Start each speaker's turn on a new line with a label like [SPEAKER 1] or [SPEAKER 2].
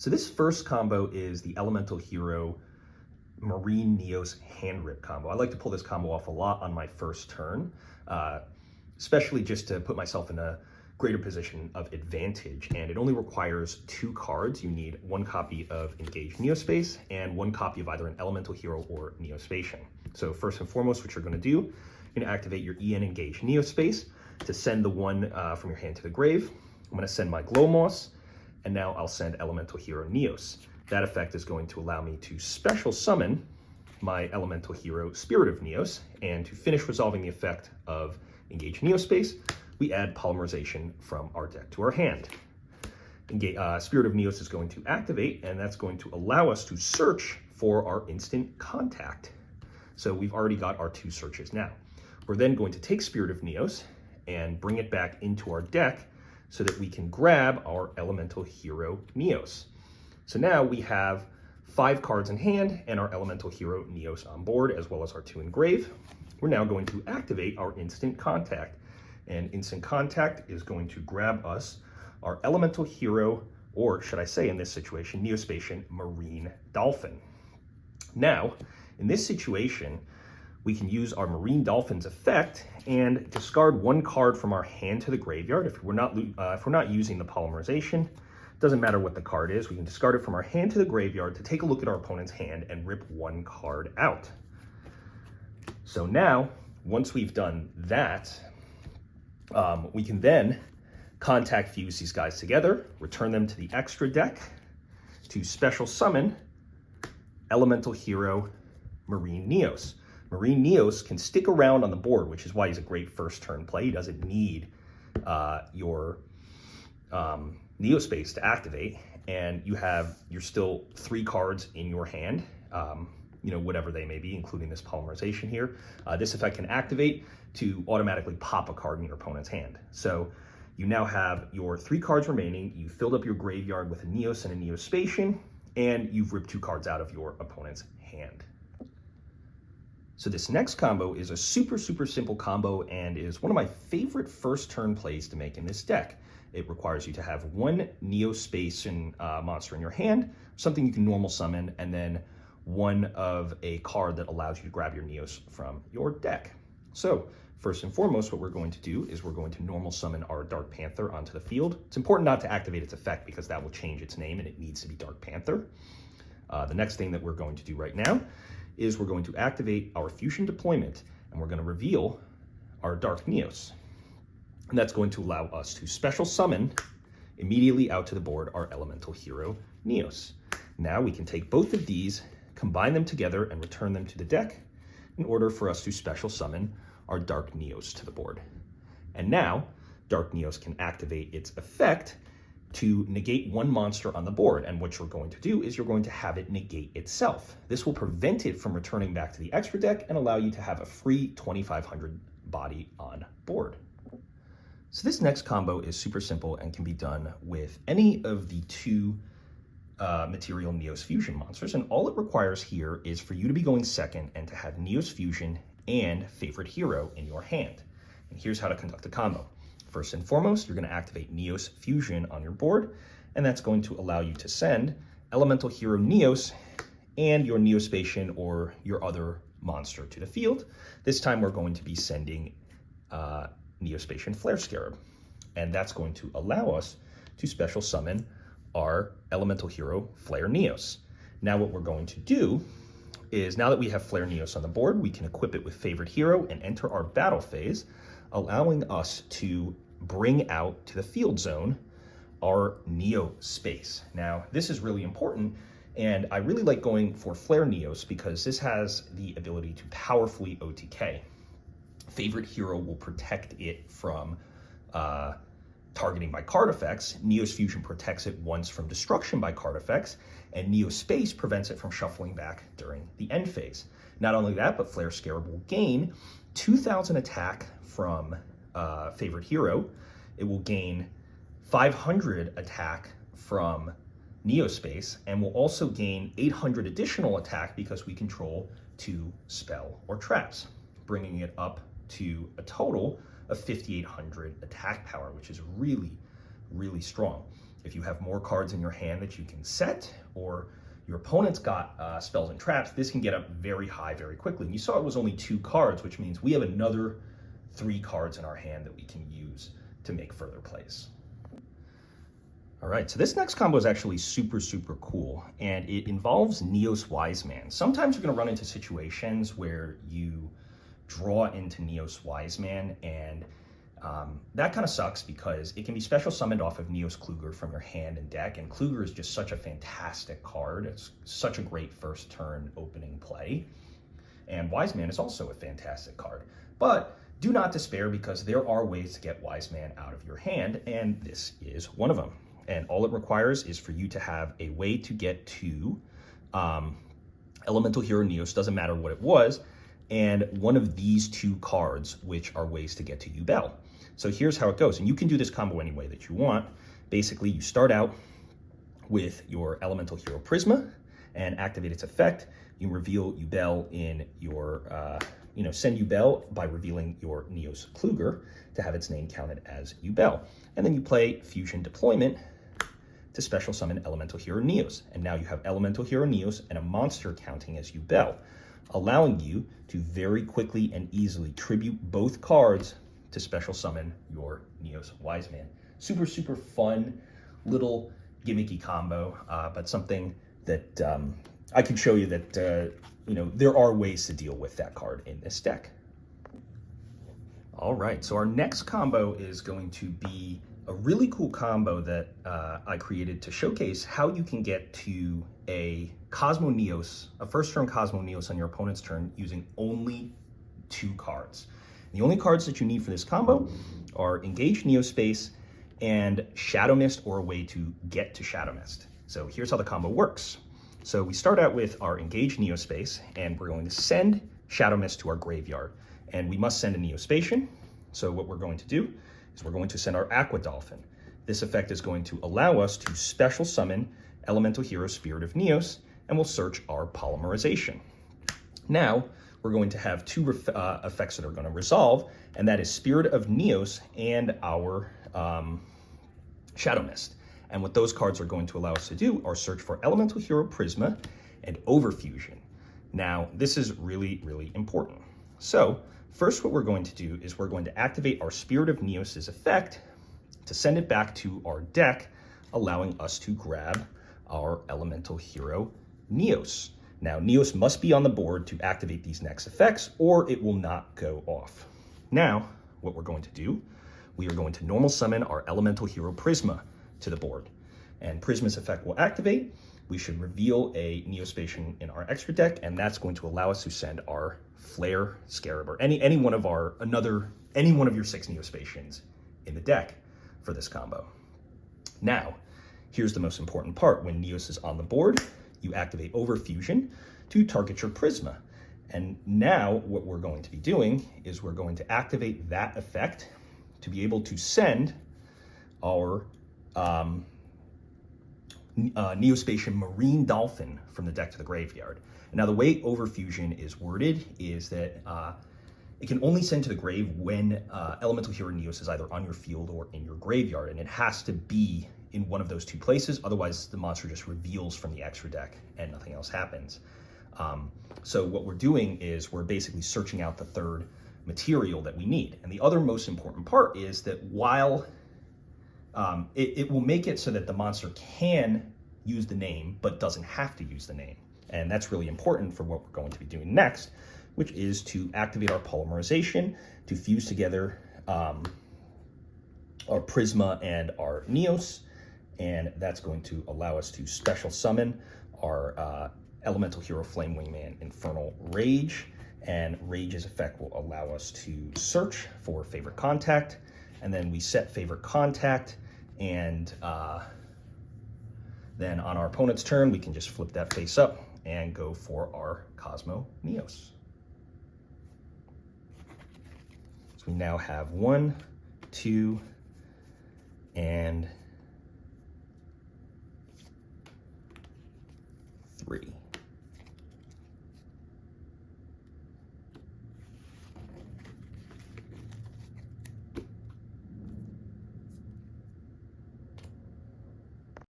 [SPEAKER 1] So this first combo is the Elemental Hero Marine Neos hand rip combo. I like to pull this combo off a lot on my first turn, especially just to put myself in a greater position of advantage. And it only requires 2 cards. You need 1 copy of Engaged Neospace and 1 copy of either an Elemental Hero or Neospacian. So first and foremost, what you're going to do, you're going to activate your EN Engaged Neospace to send the one from your hand to the grave. I'm going to send my Glow Moss, and now I'll send Elemental Hero Neos. That effect is going to allow me to special summon my Elemental Hero Spirit of Neos, and to finish resolving the effect of Engage Neospace, we add Polymerization from our deck to our hand. Spirit of Neos is going to activate, and that's going to allow us to search for our instant contact. So we've already got our 2 searches now. We're then going to take Spirit of Neos and bring it back into our deck so that we can grab our Elemental Hero Neos. So now we have 5 cards in hand and our Elemental Hero Neos on board, as well as our 2 in grave. We're now going to activate our Instant Contact. And Instant Contact is going to grab us our Elemental Hero, or should I say in this situation, Neospacian Marine Dolphin. Now, in this situation, we can use our Marine Dolphin's effect and discard 1 card from our hand to the graveyard. If we're not using the Polymerization, doesn't matter what the card is, we can discard it from our hand to the graveyard to take a look at our opponent's hand and rip 1 card out. So now, once we've done that, we can then contact fuse these guys together, return them to the extra deck to special summon Elemental Hero Marine Neos. Marine Neos can stick around on the board, which is why he's a great first turn play. He doesn't need your Neospace to activate, and you're still 3 cards in your hand, whatever they may be, including this Polymerization here. This effect can activate to automatically pop a card in your opponent's hand. So you now have your 3 cards remaining. You filled up your graveyard with a Neos and a Neospacian, and you've ripped 2 cards out of your opponent's hand. So this next combo is a super, super simple combo and is one of my favorite first turn plays to make in this deck. It requires you to have 1 Neospacian monster in your hand, something you can normal summon, and then 1 of a card that allows you to grab your Neos from your deck. So first and foremost, what we're going to do is we're going to normal summon our Dark Panther onto the field. It's important not to activate its effect because that will change its name and it needs to be Dark Panther. The next thing that we're going to do right now is we're going to activate our Fusion Deployment, and we're going to reveal our Dark Neos. And that's going to allow us to special summon immediately out to the board our Elemental Hero Neos. Now we can take both of these, combine them together, and return them to the deck in order for us to special summon our Dark Neos to the board. And now Dark Neos can activate its effect to negate 1 monster on the board. And what you're going to do is you're going to have it negate itself. This will prevent it from returning back to the extra deck and allow you to have a free 2,500 body on board. So this next combo is super simple and can be done with any of the 2 material Neos Fusion monsters. And all it requires here is for you to be going second and to have Neos Fusion and Favorite Hero in your hand. And here's how to conduct a combo. First and foremost, you're going to activate Neos Fusion on your board, and that's going to allow you to send Elemental Hero Neos and your Neospacian or your other monster to the field. This time we're going to be sending Neospacian Flare Scarab, and that's going to allow us to special summon our Elemental Hero Flare Neos. Now what we're going to do is, now that we have Flare Neos on the board, we can equip it with Favorite Hero and enter our battle phase, allowing us to bring out to the field zone our Neospace. Now, this is really important, and I really like going for Flare Neos because this has the ability to powerfully OTK. Favorite Hero will protect it from targeting by card effects. Neos Fusion protects it once from destruction by card effects, and Neospace prevents it from shuffling back during the end phase. Not only that, but Flare Scarab will gain 2,000 attack from Favorite Hero. It will gain 500 attack from Neospace, and will also gain 800 additional attack because we control 2 spell or traps, bringing it up to a total of 5,800 attack power, which is really, really strong. If you have more cards in your hand that you can set, or your opponent's got spells and traps, this can get up very high very quickly. And you saw it was only 2 cards, which means we have another 3 cards in our hand that we can use to make further plays. All right, so this next combo is actually super, super cool, and it involves Neos Wiseman. Sometimes you're gonna run into situations where you draw into Neos Wiseman, and that kind of sucks because it can be special summoned off of Neos Kluger from your hand and deck, and Kluger is just such a fantastic card. It's such a great first turn opening play, and Wiseman is also a fantastic card. But do not despair, because there are ways to get Wiseman out of your hand, and this is one of them. And all it requires is for you to have a way to get to Elemental Hero Neos, doesn't matter what it was, and one of these 2 cards, which are ways to get to Yubel. So here's how it goes, and you can do this combo any way that you want. Basically, you start out with your Elemental Hero Prisma and activate its effect. You reveal Yubel in your, send Yubel by revealing your Neos Kluger to have its name counted as Yubel. And then you play Fusion Deployment to special summon Elemental Hero Neos. And now you have Elemental Hero Neos and a monster counting as Yubel, allowing you to very quickly and easily tribute both cards to special summon your Neos Wiseman. Super, super fun little gimmicky combo, but something that I can show you that, there are ways to deal with that card in this deck. All right, so our next combo is going to be a really cool combo that I created to showcase how you can get to a Cosmo Neos, a first turn Cosmo Neos on your opponent's turn using only 2 cards. The only cards that you need for this combo are Engage Neospace and Shadow Mist, or a way to get to Shadow Mist. So here's how the combo works. So we start out with our Engage Neospace, and we're going to send Shadow Mist to our graveyard. And we must send a Neospatian. So what we're going to do is we're going to send our Aqua Dolphin. This effect is going to allow us to special summon Elemental Hero Spirit of Neos, and we'll search our polymerization. Now, we're going to have 2 effects that are going to resolve, and that is Spirit of Neos and our Shadow Mist. And what those cards are going to allow us to do are search for Elemental Hero Prisma and Overfusion. Now, this is really, really important. So, first what we're going to do is we're going to activate our Spirit of Neos' effect to send it back to our deck, allowing us to grab our Elemental Hero Neos. Now, Neos must be on the board to activate these next effects, or it will not go off. Now, what we're going to do, we are going to normal summon our Elemental Hero Prisma to the board. And Prisma's effect will activate. We should reveal a Neospatian in our extra deck, and that's going to allow us to send our Flare Scarab, or any one of your 6 Neospatians in the deck for this combo. Now, here's the most important part. When Neos is on the board, you activate Overfusion to target your Prisma. And now what we're going to be doing is we're going to activate that effect to be able to send our Neospatian Marine Dolphin from the deck to the graveyard. Now, the way Overfusion is worded is that it can only send to the grave when Elemental Hero Neos is either on your field or in your graveyard, and it has to be in one of those 2 places. Otherwise, the monster just reveals from the extra deck and nothing else happens. So what we're doing is we're basically searching out the 3rd material that we need. And the other most important part is that while it will make it so that the monster can use the name, but doesn't have to use the name. And that's really important for what we're going to be doing next, which is to activate our polymerization to fuse together our Prisma and our Neos. And that's going to allow us to special summon our Elemental Hero Flame Wingman Infernal Rage. And Rage's effect will allow us to search for Favorite Contact. And then we set Favorite Contact, and then on our opponent's turn, we can just flip that face up and go for our Cosmo Neos. So we now have 1, 2, and 3.